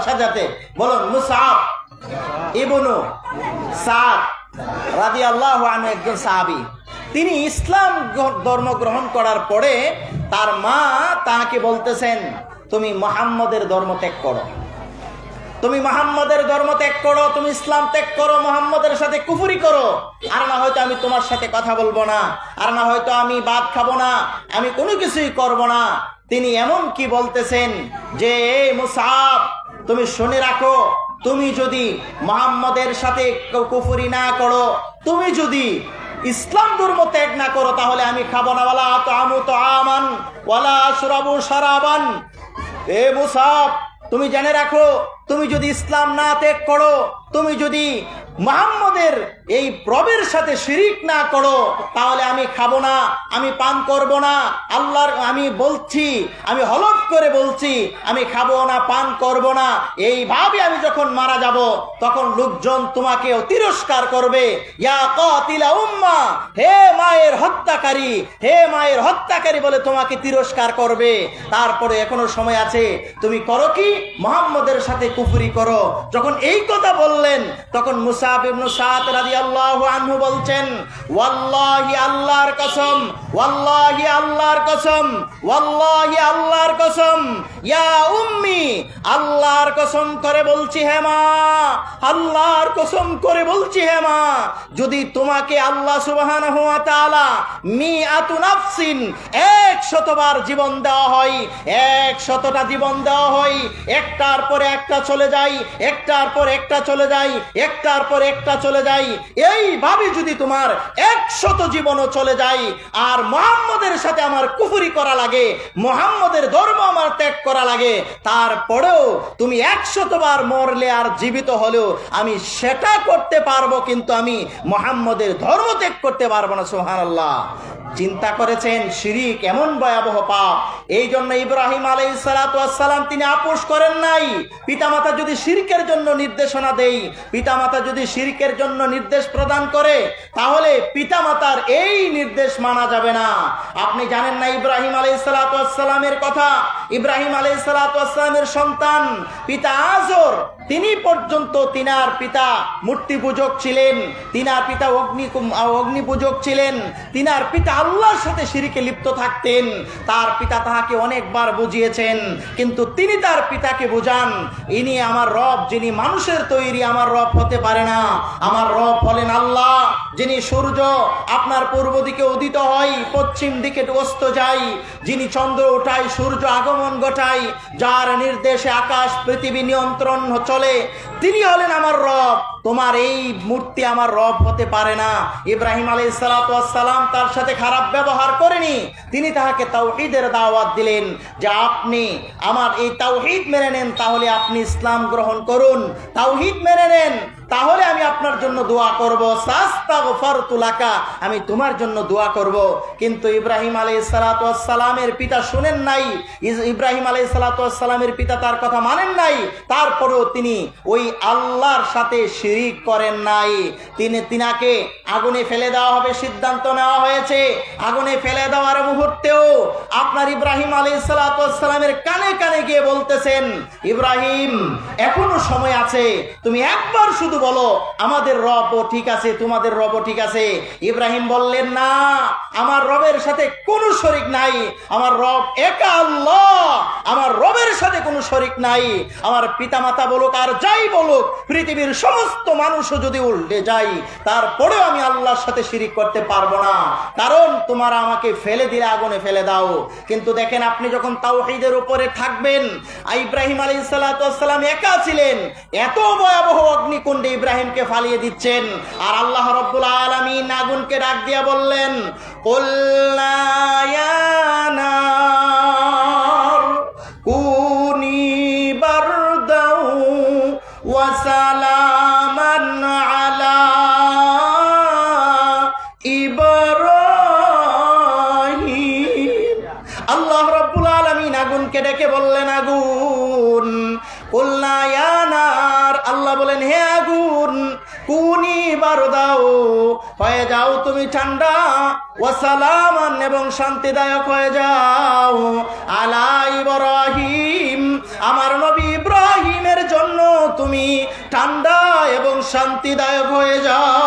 সাজাতে বলুন। মুসআব ইবনু সাদ রাদিয়াল্লাহু আনহু একজন সাহাবী। তিনি ইসলাম ধর্ম গ্রহণ করার পরে তার মা তাকে বলতেছেন, তুমি মুহাম্মদের ধর্ম ত্যাগ করো, তুমি মুহাম্মদের ধর্ম ত্যাগ করো, তুমি ইসলাম ত্যাগ করো, মুহাম্মদের সাথে কুফরি করো, আর না হয়তো আমি তোমার সাথে কথা বলবো না, আর না হয়তো আমি ভাত খাবো না, আমি কোনো কিছুই করব না। তিনি এমন কি বলতেছেন যে, এই মুসআব তুমি শুনে রাখো, তুমি যদি মুহাম্মদের সাথে কুফরি না করো, তুমি যদি ইসলাম ধর্ম ত্যাগ না করো, তাহলে আমি খাবো না, ওয়ালা আতআমু তাআমান ওয়ালা আশরাবু শারাবান। এ মুসআব তুমি জেনে রাখো, তুমি যদি ইসলাম না ত্যাগ করো, তুমি যদি মুহাম্মদের এই প্রভের সাথে শিরিক না করো, তাহলে আমি খাবো না, আমি পান করব না। আল্লাহর আমি বলছি, আমি হলফ করে বলছি, আমি খাবো না, পান করব না। এইভাবে আমি যখন মারা যাব, তখন লোকজন তোমাকে তিরস্কার করবে, ইয়া কাতিলা উম্মা, হে মায়ের হত্যাকারী, হে মায়ের হত্যাকারী বলে তোমাকে তিরস্কার করবে। তারপরে এখনো সময় আছে, তুমি করো কি, মুহাম্মদের সাথে কুফরি করো। যখন এই কথা বললেন, তখন মুসআব ইবনে সাদ রাদিয়াল্লাহু আনহু বলছেন, ওয়াল্লাহি আল্লাহর কসম, ওয়াল্লাহি আল্লাহর কসম, ওয়াল্লাহি আল্লাহর কসম, ইয়া উম্মি, আল্লাহর কসম করে বলছি হে মা, আল্লাহর কসম করে বলছি হে মা, যদি তোমাকে আল্লাহ সুবহানাহু ওয়া তাআলা মিআতু নাফসিন 100 বার জীবন দেওয়া হয়, 100টা জীবন দেওয়া হয়, একটার পরে একটা চলে যায়, একটার পর একটা চলে যায়, একটার পর একটা চলে যায়, এইভাবে যদি তোমার 100 জীবনও চলে যায়, আর মুহাম্মদের সাথে আমার কুফরি করা লাগে, মুহাম্মদের ধর্ম আমার ত্যাগ করা লাগে, তারপরেও তুমি 100 বার মরলে আর জীবিত হলেও আমি সেটা করতে পারবো, কিন্তু আমি মুহাম্মদের ধর্ম ত্যাগ করতে পারবো না। সুবহানাল্লাহ। চিন্তা করেছেন শিরিক এমন ভয়াবহ পাপ। এই জন্য ইব্রাহিম আলাইহিস সালাতু ওয়াস সালাম তিনি আপোষ করেন নাই। পিতামাতা যদি শিরকের জন্য নির্দেশনা দেই, পিতামাতা যদি শিরকের জন্য নির্দেশ প্রদান করে, তাহলে পিতামাতার এই নির্দেশ মানা যাবে না। আপনি জানেন না ইব্রাহিম আলাইহিস সালাতু ওয়াস সালামের কথা? ইব্রাহিম আলাইহিস সালাতু ওয়াস সালামের সন্তান পিতা আজর, তিনি পর্যন্ত তিনার পিতা মূর্তি পূজক ছিলেন, তিনার পিতা অগ্নি পূজক ছিলেন, তিনার পিতা আল্লাহর সাথে শিরকে লিপ্ত থাকতেন। তার পিতা তাহাকে অনেকবার বুঝিয়েছেন, কিন্তু তিনি তার পিতাকে বুঝান, ইনি আমার রব, যিনি মানুষের তৈরি, আমার রব হতে পারে না। আমার রব হলেন আল্লাহ, যিনি সূর্য আপনার পূর্ব দিকে উদিত হয়, পশ্চিম দিকে অস্ত যায়, যিনি চন্দ্র ওঠায়, সূর্য আগমন ঘটায়, যার নির্দেশে আকাশ পৃথিবী নিয়ন্ত্রণ চলে, তিনি হলেন আমার রব। তোমার এই মূর্তি আমার রব হতে পারে না। ইব্রাহিম আলাইহিস সালাতু ওয়াস সালাম তার সাথে খারাপ ব্যবহার করেনি, তিনি তাহাকে তাওহীদের দাওয়াত দিলেন যে আপনি আমার এই তাওহীদ মেনে নেন, তাহলে আপনি ইসলাম গ্রহণ করুন, তাওহীদ মেনে নেন, তাহলে আমি আপনার জন্য দোয়া করব, সাস্তাগফারতু লাকা, আমি তোমার জন্য দোয়া করব। কিন্তু ইব্রাহিম আলাইহিস সালাতু ওয়াস সালামের পিতা শুনেন নাই, ইব্রাহিম আলাইহিস সালাতু ওয়াস সালামের পিতা তার কথা মানেন নাই, তারপরেও তিনি ওই আল্লাহর সাথে শিরিক করেন নাই। তিনাকে আগুনে ফেলে দেওয়া হবে সিদ্ধান্ত নেওয়া হয়েছে। আগুনে ফেলে দেওয়ার মুহূর্তেও আপনার ইব্রাহিম আলাইহিস সালাতু ওয়াস সালামের কানে কানে গিয়ে বলতেছেন, ইব্রাহিম এখনো সময় আছে, তুমি একবার শুধু বলো আমাদের রব ঠিক আছে, তোমাদের রব ঠিক আছে। ইব্রাহিম বললেন, না, আমার রবের সাথে কোনো শরিক নাই, আমার রব একা আল্লাহ, আমার রবের সাথে কোনো শরিক নাই। আমার পিতামাতা বলুক আর যাই বলুক, পৃথিবীর সমস্ত মানুষও যদি উল্টে যায়, তারপরেও আমি আল্লাহর সাথে শিরিক করতে পারবো না, কারণ তোমরা আমাকে ফেলে দিলে আগুনে ফেলে দাও। কিন্তু দেখেন, আপনি যখন তাওহীদের উপরে থাকবেন, ইব্রাহিম আলাইহিস সালাতু ওয়াস সালাম একা ছিলেন, এত ভয়াবহ অগ্নিকুণ্ডে ইব্রাহিমকে ফালিয়ে দিচ্ছেন, আর আল্লাহ রাব্বুল আলামিন আগুনকে ডাক দিয়া বললেন, কুল্লা ইয়া নার কুনি বারদাও ওয়া সালামান আলা ইব্রাহিম। আল্লাহ রাব্বুল আলামিন আগুনকে ডেকে বললেন, আগুন, কুল্লা ইয়া নার, আল্লাহ বলেন, হে আগুন, কুনি বারদাও, হয়ে যাও তুমি ঠান্ডা, ওয়া সালামান, এবং শান্তিদায়ক হয়ে যাও, আলা ইব্রাহিম, আমার নবী ইব্রাহিমের জন্য তুমি ঠান্ডা এবং শান্তিদায়ক হয়ে যাও।